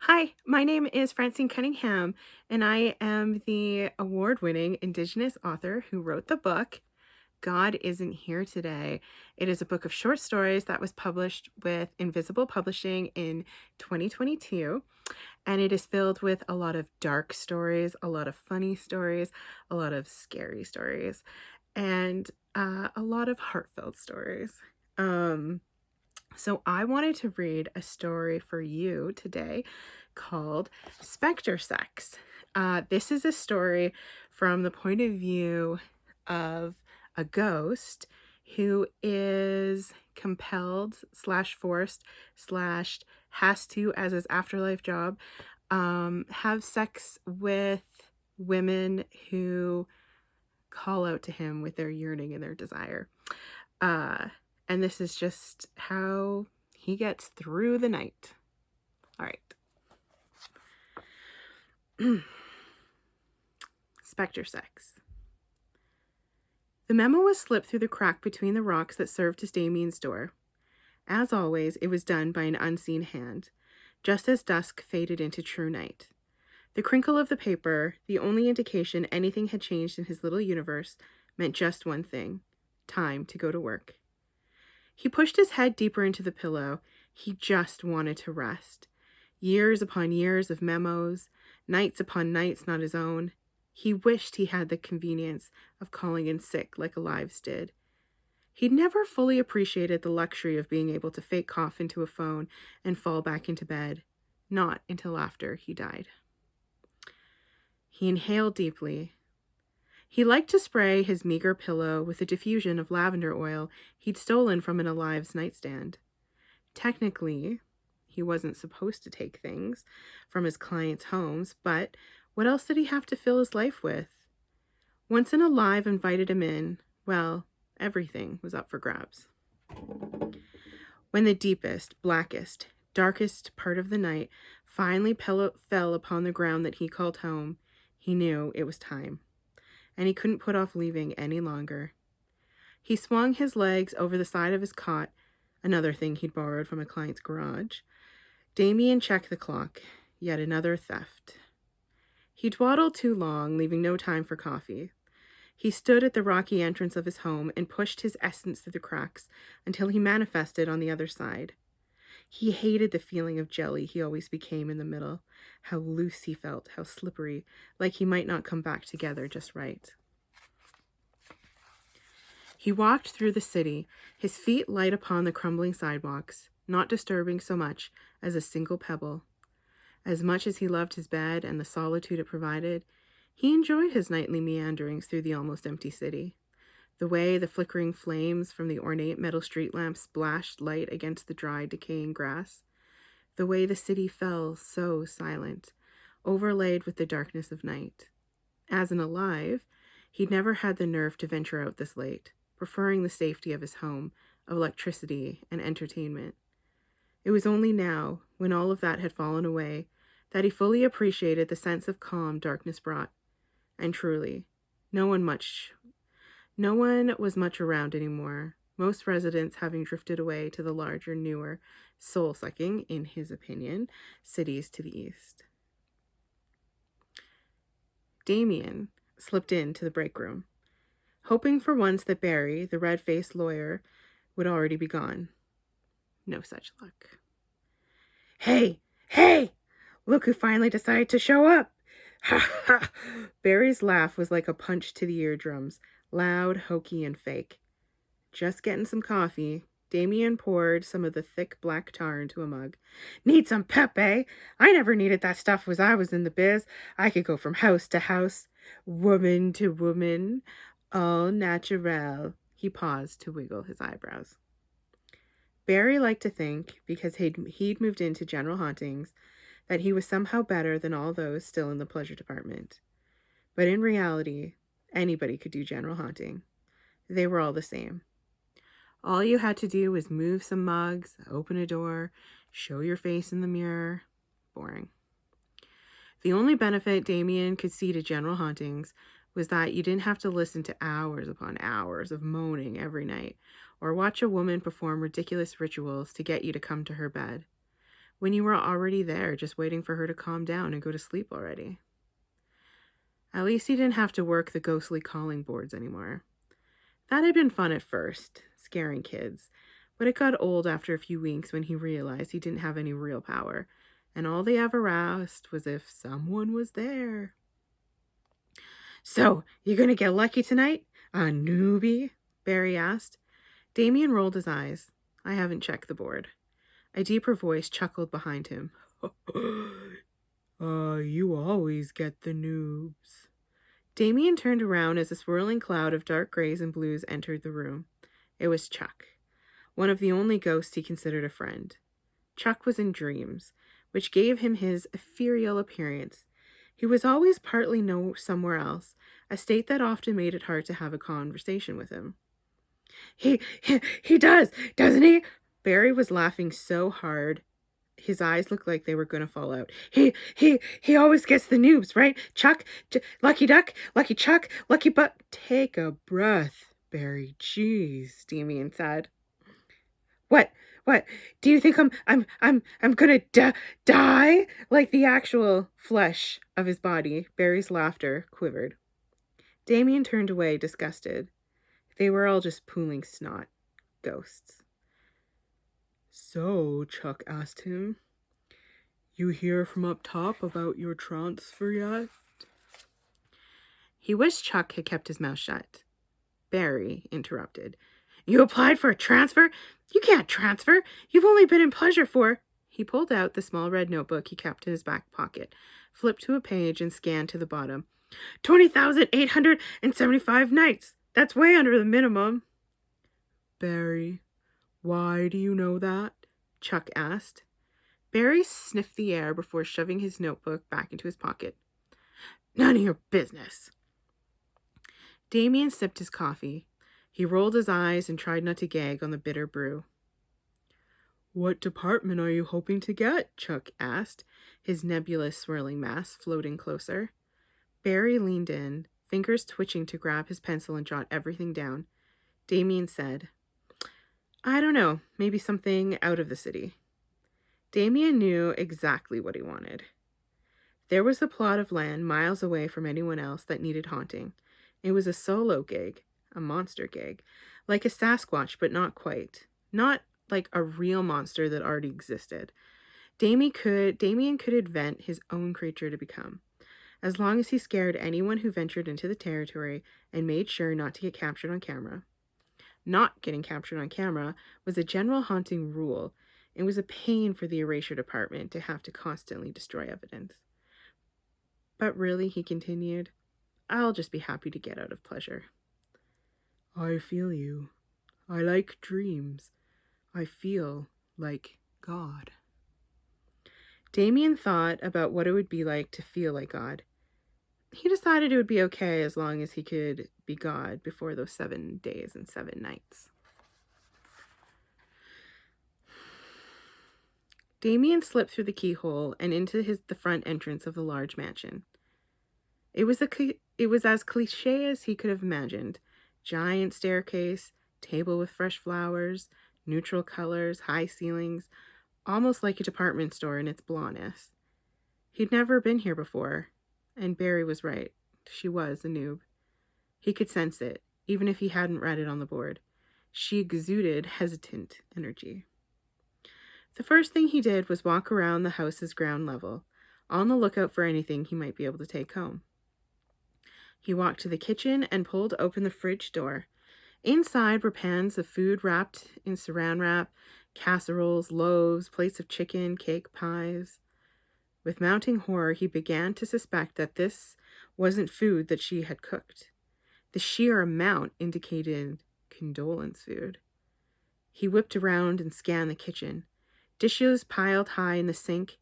Hi, my name is Francine Cunningham, and I am the award-winning Indigenous author who wrote the book, God Isn't Here Today. It is a book of short stories that was published with Invisible Publishing in 2022, and it is filled with a lot of dark stories, a lot of funny stories, a lot of scary stories, and a lot of heartfelt stories. Um, so I wanted to read a story for you today called Spectre Sex. This is a story from the point of view of a ghost who is compelled slash forced slash has to, as his afterlife job, have sex with women who call out to him with their yearning and their desire. Uh, and this is just how he gets through the night. All right. Spectre Sex. The memo was slipped through the crack between the rocks that served as Damien's door. As always, it was done by an unseen hand, just as dusk faded into true night. The crinkle of the paper, the only indication anything had changed in his little universe, meant just one thing: time to go to work. He pushed his head deeper into the pillow. He just wanted to rest. Years upon years of memos, nights upon nights not his own. He wished he had the convenience of calling in sick like Alives did. He'd never fully appreciated the luxury of being able to fake cough into a phone and fall back into bed. Not until after he died. He inhaled deeply. He liked to spray his meager pillow with a diffusion of lavender oil he'd stolen from an Alives nightstand. Technically, he wasn't supposed to take things from his clients' homes, but what else did he have to fill his life with? Once an Alive invited him in, well, everything was up for grabs. When the deepest, blackest, darkest part of the night finally fell upon the ground that he called home, he knew it was time, and he couldn't put off leaving any longer. He swung his legs over the side of his cot, another thing he'd borrowed from a client's garage. Damien checked the clock. Yet another theft. He dawdled too long, leaving no time for coffee. He stood at the rocky entrance of his home and pushed his essence through the cracks until he manifested on the other side. He hated the feeling of jelly he always became in the middle. How loose he felt, how slippery, like he might not come back together just right. He walked through the city, his feet light upon the crumbling sidewalks, not disturbing so much as a single pebble. As much as he loved his bed and the solitude it provided, he enjoyed his nightly meanderings through the almost empty city. The way the flickering flames from the ornate metal street lamps splashed light against the dry, decaying grass. The way the city fell so silent, overlaid with the darkness of night. As an Alive, he'd never had the nerve to venture out this late, preferring the safety of his home, of electricity and entertainment. It was only now, when all of that had fallen away, that he fully appreciated the sense of calm darkness brought. And truly, no one was much around anymore, most residents having drifted away to the larger, newer, soul-sucking, in his opinion, cities to the east. Damien slipped into the break room, hoping for once that Barry, the red-faced lawyer, would already be gone. No such luck. Hey! Hey! Look who finally decided to show up! Ha ha! Barry's laugh was like a punch to the eardrums, loud, hokey, and fake. Just getting some coffee, Damien poured some of the thick black tar into a mug. Need some pep, eh? I never needed that stuff when I was in the biz. I could go from house to house, woman to woman, all naturel. He paused to wiggle his eyebrows. Barry liked to think, because he'd moved into general hauntings, that he was somehow better than all those still in the pleasure department. But in reality, anybody could do general haunting. They were all the same. All you had to do was move some mugs, open a door, show your face in the mirror. Boring. The only benefit Damien could see to general hauntings was that you didn't have to listen to hours upon hours of moaning every night, or watch a woman perform ridiculous rituals to get you to come to her bed. when you were already there, just waiting for her to calm down and go to sleep already. At least he didn't have to work the ghostly calling boards anymore. That had been fun at first, scaring kids, but it got old after a few weeks when he realized he didn't have any real power, and all they ever asked was if someone was there. "So, you gonna get lucky tonight, a newbie?" Barry asked. Damien rolled his eyes. "I haven't checked the board." A deeper voice chuckled behind him. You always get the noobs." Damien turned around as a swirling cloud of dark grays and blues entered the room. It was Chuck, one of the only ghosts he considered a friend. Chuck was in dreams, which gave him his ethereal appearance. He was always partly somewhere else, a state that often made it hard to have a conversation with him. He does, doesn't he?" Barry was laughing so hard, his eyes looked like they were going to fall out. He always gets the noobs, right? Chuck, lucky duck, lucky Chuck, lucky butt. "Take a breath, Barry. Jeez," Damien said. What? Do you think I'm gonna die? Like the actual flesh of his body. Barry's laughter quivered. Damien turned away, disgusted. They were all just pooling snot. Ghosts. "So," Chuck asked him, "you hear from up top about your transfer yet?" He wished Chuck had kept his mouth shut. Barry interrupted. "You applied for a transfer? You can't transfer. You've only been in Pleasure for..." He pulled out the small red notebook he kept in his back pocket, flipped to a page, and scanned to the bottom. 20,875 nights. That's way under the minimum." "Barry, why do you know that?" Chuck asked. Barry sniffed the air before shoving his notebook back into his pocket. "None of your business." Damien sipped his coffee. He rolled his eyes and tried not to gag on the bitter brew. "What department are you hoping to get?" Chuck asked, his nebulous swirling mass floating closer. Barry leaned in, fingers twitching to grab his pencil and jot everything down. Damien said, "I don't know, maybe something out of the city." Damien knew exactly what he wanted. There was a plot of land miles away from anyone else that needed haunting. It was a solo gig, a monster gig, like a Sasquatch, but not quite. Not like a real monster that already existed. Damien could invent his own creature to become, as long as he scared anyone who ventured into the territory and made sure not to get captured on camera. Not getting captured on camera was a general haunting rule. It was a pain for the erasure department to have to constantly destroy evidence. But really, he continued, I'll just be happy to get out of Pleasure. I feel you. I like dreams. I feel like God. Damien thought about what it would be like to feel like God. He decided it would be okay as long as he could be God before those 7 days and 7 nights. Damien slipped through the keyhole and into the front entrance of the large mansion. It was as cliche as he could have imagined. Giant staircase, table with fresh flowers, neutral colors, high ceilings, almost like a department store in its blondness. He'd never been here before, and Barry was right. She was a noob. He could sense it, even if he hadn't read it on the board. She exuded hesitant energy. The first thing he did was walk around the house's ground level, on the lookout for anything he might be able to take home. He walked to the kitchen and pulled open the fridge door. Inside were pans of food wrapped in saran wrap, casseroles, loaves, plates of chicken, cake, pies. With mounting horror, he began to suspect that this wasn't food that she had cooked. The sheer amount indicated condolence food. He whipped around and scanned the kitchen. Dishes piled high in the sink,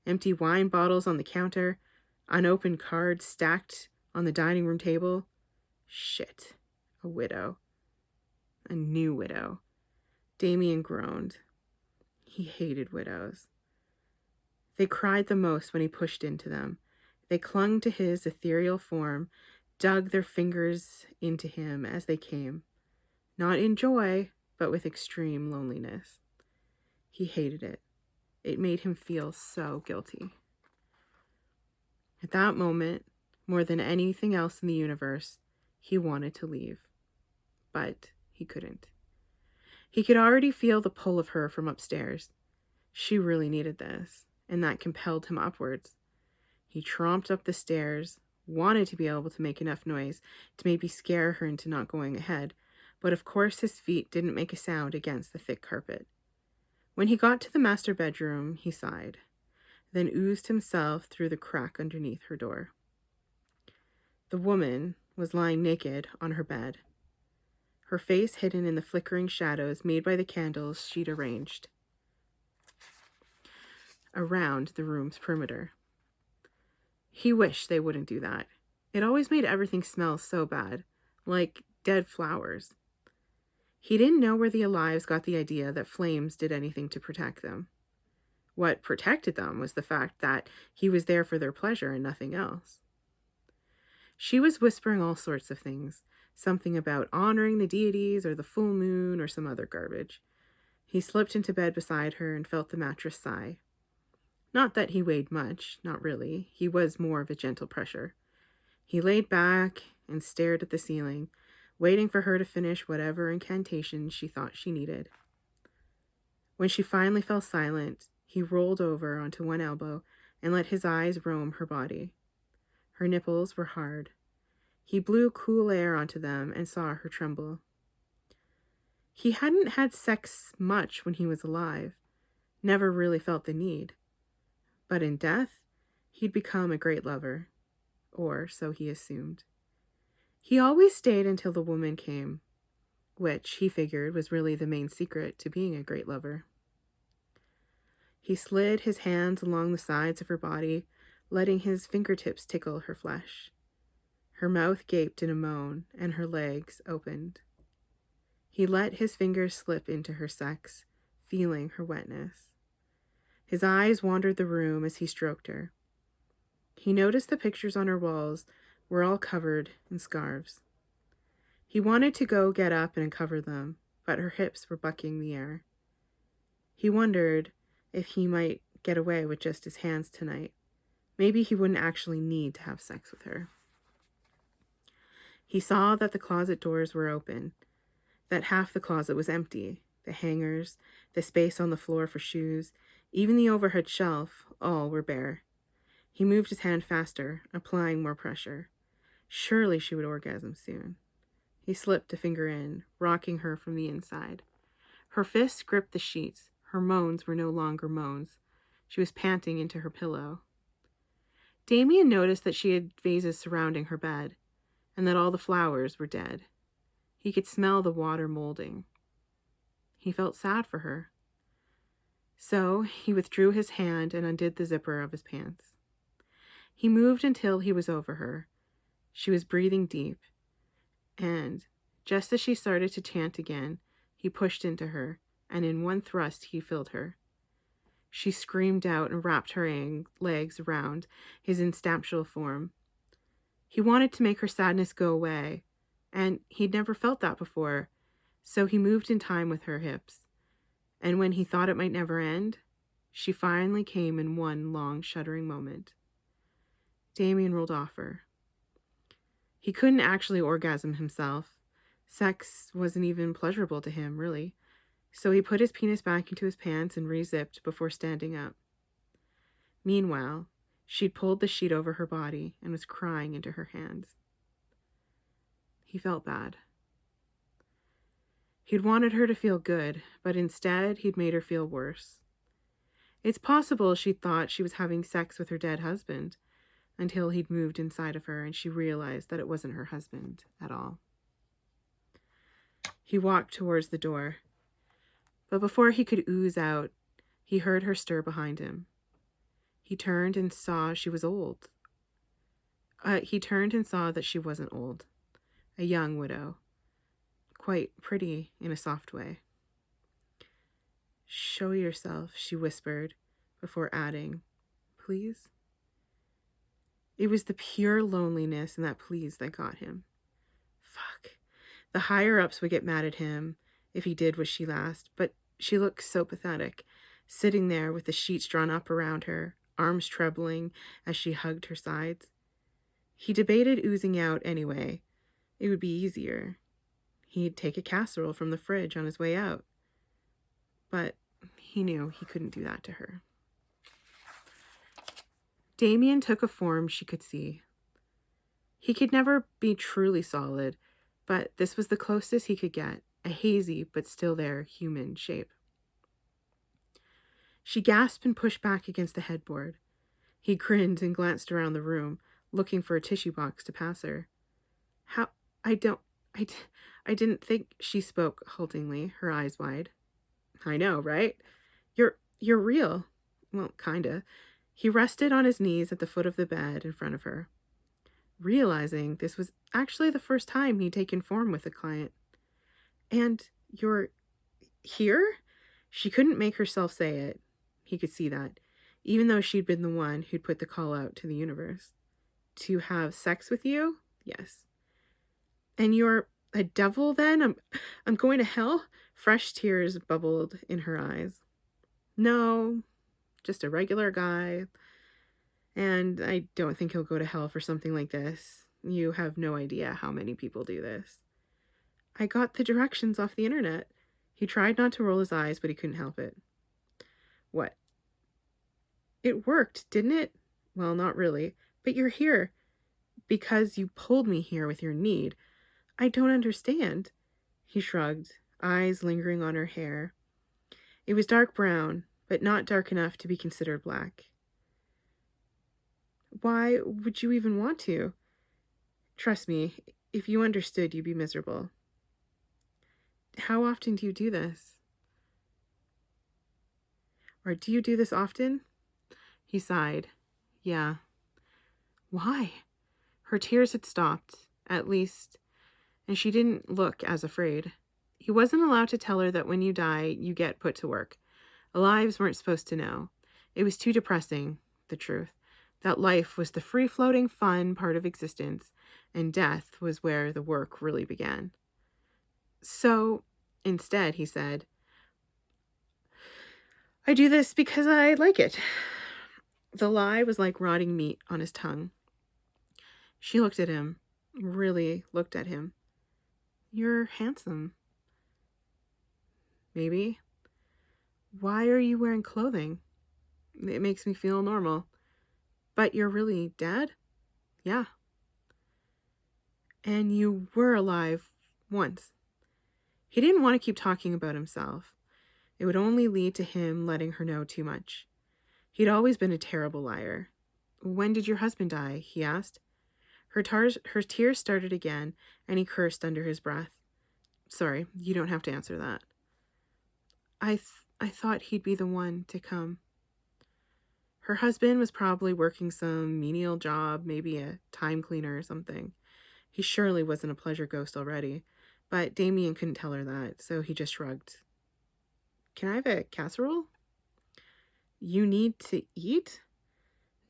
empty wine bottles on the counter, unopened cards stacked on the dining room table. Shit. A widow. A new widow. Damien groaned. He hated widows. They cried the most when he pushed into them. They clung to his ethereal form, dug their fingers into him as they came. Not in joy, but with extreme loneliness. He hated it. It made him feel so guilty. At that moment, more than anything else in the universe, he wanted to leave. But he couldn't. He could already feel the pull of her from upstairs. She really needed this, and that compelled him upwards. He tromped up the stairs, wanted to be able to make enough noise to maybe scare her into not going ahead, but of course his feet didn't make a sound against the thick carpet. When he got to the master bedroom, he sighed, then oozed himself through the crack underneath her door. The woman was lying naked on her bed, her face hidden in the flickering shadows made by the candles she'd arranged around the room's perimeter. He wished they wouldn't do that. It always made everything smell so bad, like dead flowers. He didn't know where the Alives got the idea that flames did anything to protect them. What protected them was the fact that he was there for their pleasure and nothing else. She was whispering all sorts of things, something about honoring the deities or the full moon or some other garbage. He slipped into bed beside her and felt the mattress sigh. Not that he weighed much, not really. He was more of a gentle pressure. He laid back and stared at the ceiling, waiting for her to finish whatever incantation she thought she needed. When she finally fell silent, he rolled over onto one elbow and let his eyes roam her body. Her nipples were hard. He blew cool air onto them and saw her tremble. He hadn't had sex much when he was alive, never really felt the need. But in death, he'd become a great lover, or so he assumed. He always stayed until the woman came, which he figured was really the main secret to being a great lover. He slid his hands along the sides of her body, letting his fingertips tickle her flesh. Her mouth gaped in a moan, and her legs opened. He let his fingers slip into her sex, feeling her wetness. His eyes wandered the room as he stroked her. He noticed the pictures on her walls were all covered in scarves. He wanted to go get up and uncover them, but her hips were bucking the air. He wondered if he might get away with just his hands tonight. Maybe he wouldn't actually need to have sex with her. He saw that the closet doors were open, that half the closet was empty. The hangers, the space on the floor for shoes, even the overhead shelf, all were bare. He moved his hand faster, applying more pressure. Surely she would orgasm soon. He slipped a finger in, rocking her from the inside. Her fists gripped the sheets. Her moans were no longer moans. She was panting into her pillow. Damien noticed that she had vases surrounding her bed, and that all the flowers were dead. He could smell the water molding. He felt sad for her. So he withdrew his hand and undid the zipper of his pants. He moved until he was over her. She was breathing deep, and just as she started to chant again, he pushed into her, and in one thrust he filled her. She screamed out and wrapped her legs around his instinctual form. He wanted to make her sadness go away, and he'd never felt that before, so he moved in time with her hips. And when he thought it might never end, she finally came in one long, shuddering moment. Damien rolled off her. He couldn't actually orgasm himself. Sex wasn't even pleasurable to him, really. So he put his penis back into his pants and re-zipped before standing up. Meanwhile, she'd pulled the sheet over her body and was crying into her hands. He felt bad. He'd wanted her to feel good, but instead he'd made her feel worse. It's possible she thought she was having sex with her dead husband, until he'd moved inside of her and she realized that it wasn't her husband at all. He walked towards the door, but before he could ooze out, he heard her stir behind him. He turned and saw she was old. He turned and saw that she wasn't old, a young widow, quite pretty in a soft way. "Show yourself," she whispered, before adding, "Please?" It was the pure loneliness and that please that got him. Fuck. The higher-ups would get mad at him if he did what she asked, but she looked so pathetic, sitting there with the sheets drawn up around her, arms trebling as she hugged her sides. He debated oozing out anyway. It would be easier. He'd take a casserole from the fridge on his way out. But he knew he couldn't do that to her. Damien took a form she could see. He could never be truly solid, but this was the closest he could get, a hazy but still there human shape. She gasped and pushed back against the headboard. He grinned and glanced around the room, looking for a tissue box to pass her. How? I didn't think, she spoke haltingly, her eyes wide. I know, right? You're real. Well, kinda. He rested on his knees at the foot of the bed in front of her, realizing this was actually the first time he'd taken form with a client. And you're here? She couldn't make herself say it. He could see that, even though she'd been the one who'd put the call out to the universe. To have sex with you? Yes. And you're a devil then? I'm going to hell? Fresh tears bubbled in her eyes. No, just a regular guy. And I don't think he'll go to hell for something like this. You have no idea how many people do this. I got the directions off the internet. He tried not to roll his eyes, but he couldn't help it. What? It worked, didn't it? Well, not really. But you're here. Because you pulled me here with your need. I don't understand. He shrugged, eyes lingering on her hair. It was dark brown, but not dark enough to be considered black. Why would you even want to? Trust me, if you understood, you'd be miserable. How often do you do this? Or do you do this often? He sighed. Yeah. Why? Her tears had stopped, at least, and she didn't look as afraid. He wasn't allowed to tell her that when you die, you get put to work. Lives weren't supposed to know. It was too depressing, the truth. That life was the free-floating fun part of existence, and death was where the work really began. So, instead, he said, I do this because I like it. The lie was like rotting meat on his tongue. She looked at him, really looked at him. You're handsome. Maybe. Why are you wearing clothing? It makes me feel normal. But you're really dead? Yeah. And you were alive once. He didn't want to keep talking about himself. It would only lead to him letting her know too much. He'd always been a terrible liar. When did your husband die? He asked. Her tears started again, and he cursed under his breath. Sorry, you don't have to answer that. I thought he'd be the one to come. Her husband was probably working some menial job, maybe a time cleaner or something. He surely wasn't a pleasure ghost already, but Damien couldn't tell her that, so he just shrugged. Can I have a casserole? You need to eat?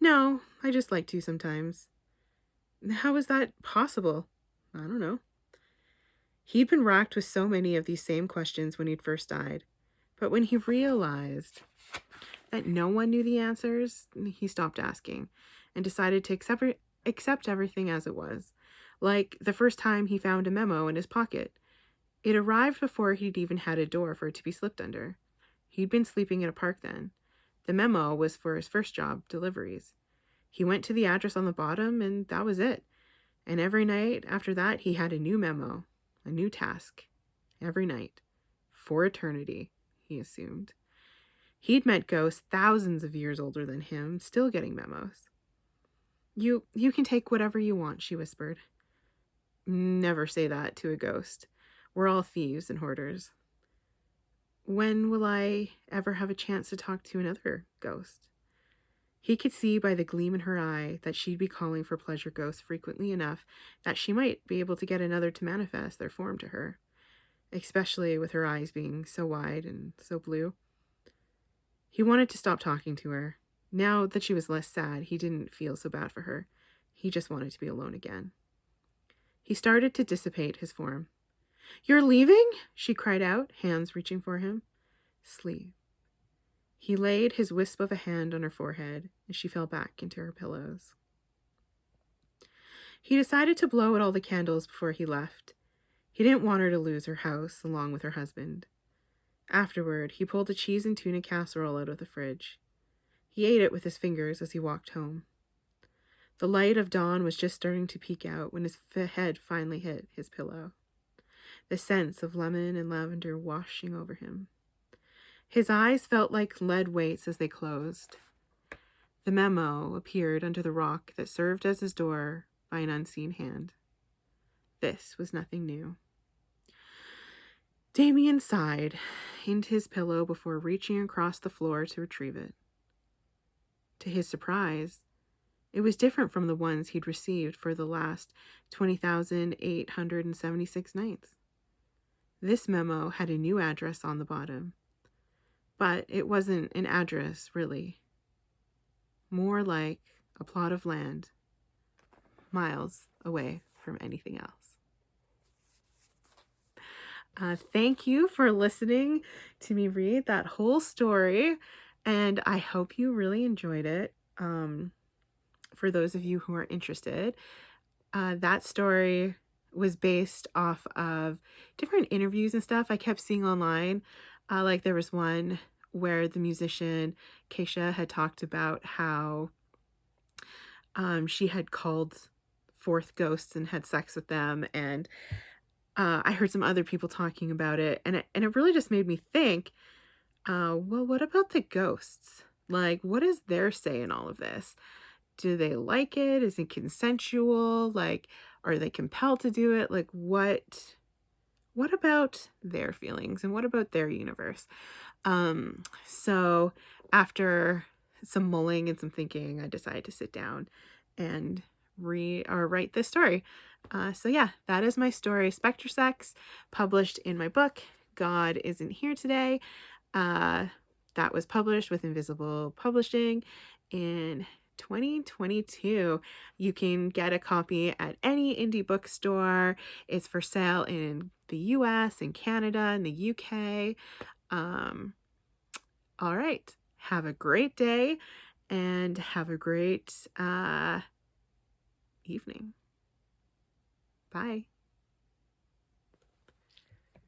No, I just like to sometimes. How is that possible? I don't know. He'd been racked with so many of these same questions when he'd first died, but when he realized that no one knew the answers, he stopped asking and decided to accept everything as it was, like the first time he found a memo in his pocket. It arrived before he'd even had a door for it to be slipped under. He'd been sleeping in a park then. The memo was for his first job, deliveries. He went to the address on the bottom, and that was it. And every night after that, he had a new memo, a new task. Every night. For eternity, he assumed. He'd met ghosts thousands of years older than him, still getting memos. You can take whatever you want, she whispered. Never say that to a ghost. We're all thieves and hoarders. When will I ever have a chance to talk to another ghost? He could see by the gleam in her eye that she'd be calling for pleasure ghosts frequently enough that she might be able to get another to manifest their form to her, especially with her eyes being so wide and so blue. He wanted to stop talking to her. Now that she was less sad, he didn't feel so bad for her. He just wanted to be alone again. He started to dissipate his form. You're leaving? She cried out, hands reaching for him. Sleep. He laid his wisp of a hand on her forehead, and she fell back into her pillows. He decided to blow out all the candles before he left. He didn't want her to lose her house along with her husband. Afterward, he pulled a cheese and tuna casserole out of the fridge. He ate it with his fingers as he walked home. The light of dawn was just starting to peek out when his head finally hit his pillow. The scents of lemon and lavender washing over him. His eyes felt like lead weights as they closed. The memo appeared under the rock that served as his door by an unseen hand. This was nothing new. Damien sighed into his pillow before reaching across the floor to retrieve it. To his surprise, it was different from the ones he'd received for the last 20,876 nights. This memo had a new address on the bottom, but it wasn't an address, really. More like a plot of land, miles away from anything else. Thank you for listening to me read that whole story, and I hope you really enjoyed it. For those of you who are interested, that story was based off of different interviews and stuff I kept seeing online. Like there was one where the musician Keisha had talked about how she had called forth ghosts and had sex with them, and I heard some other people talking about it, and it really just made me think, well, what about the ghosts? Like, what is their say in all of this? Do they like it? Is it consensual? Like, are they compelled to do it? Like, what about their feelings and what about their universe? So after some mulling and some thinking, I decided to sit down and write this story. So yeah, that is my story, Spectre Sex, published in my book, God Isn't Here Today. That was published with Invisible Publishing in 2022. You can get a copy at any indie bookstore. It's for sale in the US and Canada and the UK. All right. Have a great day and have a great evening. Bye.